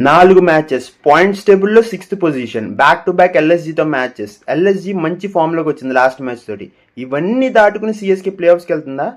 4 matches points table లో 6th position, back to back LSG తో matches. LSG మంచి form లోకి వచ్చింది లాస్ట్ మ్యాచ్ తోటి. ఇవన్నీ దాటుకుని సిఎస్కే ప్లే ఆఫ్స్ కి వెళ్తుందా?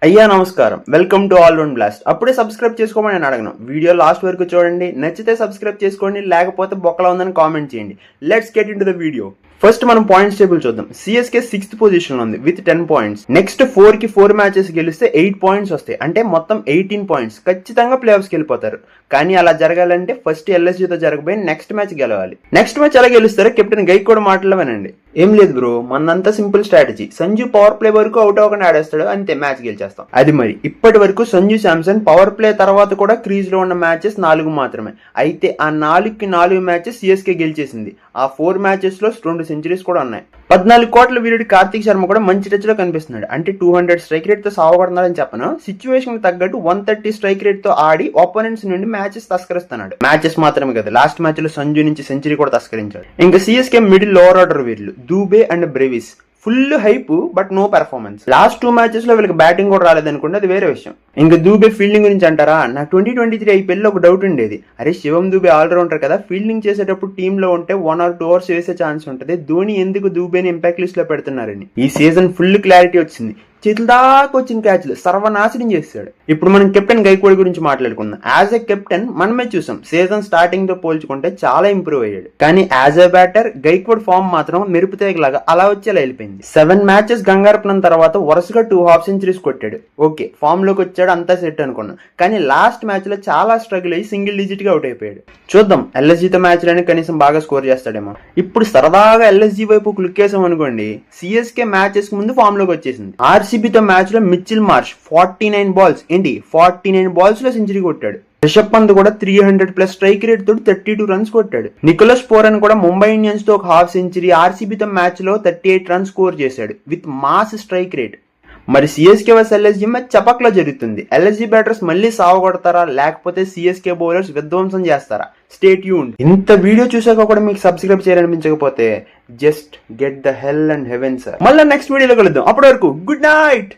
అయ్యా నమస్కారం, welcome to all round blast. అప్పుడే సబ్స్క్రైబ్ చేసుకోమని నేను అడగను, వీడియో లాస్ట్ వరకు చూడండి, నచ్చితే సబ్స్క్రైబ్ చేసుకోండి, లేకపోతే బొక్కలా ఉందని కామెంట్ చేయండి. Let's get in to the video. First మనం పాయింట్స్ టేబుల్ చూద్దాం. సిఎస్కే 6th పొజిషన్ లో ఉంది విత్ 10 పాయింట్స్. నెక్స్ట్ 4 మ్యాచెస్ గెలిస్తే 8 పాయింట్స్ వస్తాయి, అంటే మొత్తం 18 పాయింట్స్. ఖచ్చితంగా ప్లే ఆఫ్స్ కి వెళ్ళిపోతారు. కానీ అలా జరగాలంటే ఫస్ట్ ఎల్ఎస్జీతో జరగబోయి నెక్స్ట్ మ్యాచ్ గెలవాలి. నెక్స్ట్ మ్యాచ్ ఎలా గెలుస్తారో కెప్టెన్ గైక్వాడ్ మాటల్లో వినండి. ఏం లేదు బ్రో, మనంతా simple strategy. Sanju power play వరకు అవుట్ అవ్వకుండా ఆడేస్తాడు, అంతే, మ్యాచ్ గెలిచేస్తాం. అది మరి ఇప్పటి వరకు సంజు శాంసన్ పవర్ ప్లే తర్వాత కూడా క్రీజ్ లో ఉన్న మ్యాచెస్ 4 మాత్రమే. అయితే ఆ 4 మ్యాచెస్ సిఎస్కే గెలిచేసింది. ఆ 4 మ్యాచెస్ లో 2 సెంచరీస్ కూడా ఉన్నాయి. 14 కోట్ల వీరుడి కార్తిక్ శర్మ కూడా మంచి టచ్ లో కనిపిస్తున్నాడు. అంటే 200 స్ట్రైక్ రేట్ తో సావగొడుతున్నాడని చెప్పను, సిచ్యువేషన్ తగ్గట్టు 130 స్ట్రైక్ రేట్ తో ఆడి ఆపోనెంట్స్ నుండి మ్యాచెస్ తస్కరిస్తున్నాడు. మ్యాచెస్ మాత్రమే కదా, లాస్ట్ మ్యాచ్ లో సంజు నుంచి సెంచరీ కూడా తస్కరించాడు. ఇంకా సిఎస్కే మిడిల్ లోవర్ ఆర్డర్ వీరులు Dube and Brevis full hype but no performance. Last 2 matches లో వీళ్ళకి బ్యాటింగ్ కూడా రాలేదనుకుంటే అది వేరే విషయం. ఇంకా దూబే ఫీల్డింగ్ గురించి అంటారా? నాకు 2023 ఐపీఎల్ లో ఒక డౌట్ ఉండేది. అరే శివం దూబే ఆల్రౌండర్ కదా, ఫీల్డింగ్ చేసేటప్పుడు టీమ్ లో ఉంటే 1 or 2 అవర్స్ వేసే ఛాన్స్ ఉంటుంది, ధోని ఎందుకు దూబేని ఇంపాక్ట్ లిస్ట్ లో పెడుతున్నారని. ఈ సీజన్ ఫుల్ క్లారిటీ వచ్చింది. చేతుల దాకా వచ్చిన క్యాచ్లు సర్వనాశనం చేస్తాడు. ఇప్పుడు మనం కెప్టెన్ గైక్వాడ్ గురించి మాట్లాడుకుందాం. యాజ్ ఎ కెప్టెన్ మనమే చూసాం, సీజన్ స్టార్టింగ్ తో పోల్చుకుంటే చాలా ఇంప్రూవ్ అయ్యాడు. కానీ as a batter Gaikwad form మాత్రం మెరుపుతేగలాగా అలా వచ్చేలా వెళ్ళిపోయింది. 7 మ్యాచెస్ గంగారపనం తర్వాత వరుసగా 2 హాఫ్ సెంచరీస్ కొట్టాడు. ఓకే, ఫామ్ లోకి వచ్చాడు, అంతా సెట్ అనుకున్నాం. కానీ లాస్ట్ మ్యాచ్ లో చాలా స్ట్రగుల్ అయ్యి సింగిల్ డిజిట్ గా అవుట్ అయిపోయాడు. చూద్దాం ఎల్ఎస్జీతో మ్యాచ్ లోనే కనీసం బాగా స్కోర్ చేస్తాడేమో. ఇప్పుడు సరదాగా ఎల్ఎస్జీ వైపు క్లిక్ చేసాం అనుకోండి, సిఎస్కే మ్యాచెస్ ముందు ఫామ్ లోకి వచ్చేసింది. ఆర్సీబీతో మ్యాచ్ లో మిచిల్ మార్ష్ 49 బాల్స్ ఏంటి 49 బాల్స్ లో సెంచరీ కొట్టాడు. రిషబ్ పంత్ కూడా 300+ స్ట్రైక్ రేట్ తోటి 32 రన్స్ కొట్టాడు. నికోలస్ పూరన్ కూడా ముంబై ఇండియన్స్ తో ఒక హాఫ్ సెంచరీ, ఆర్సీబీతో మ్యాచ్ లో 38 రన్స్ స్కోర్ చేశాడు విత్ మాస్ స్ట్రైక్ రేట్. మరి సిఎస్కే వర్సెస్ ఎల్ఎస్జీ మ్యాచ్ చపక్లో జరుగుతుంది. ఎల్ఎస్జీ బ్యాటర్స్ మళ్ళీ సావగొడతారా, లేకపోతే సిఎస్కే బౌలర్స్ విధ్వంసం చేస్తారా? Stay tuned. ఇంత వీడియో చూసాక కూడా మీకు సబ్స్క్రైబ్ చేయాలనిపించకపోతే just get the hell and heaven sir. మళ్ళీ నెక్స్ట్ వీడియోలో కలుద్దాం. అప్పటి వరకు గుడ్ నైట్.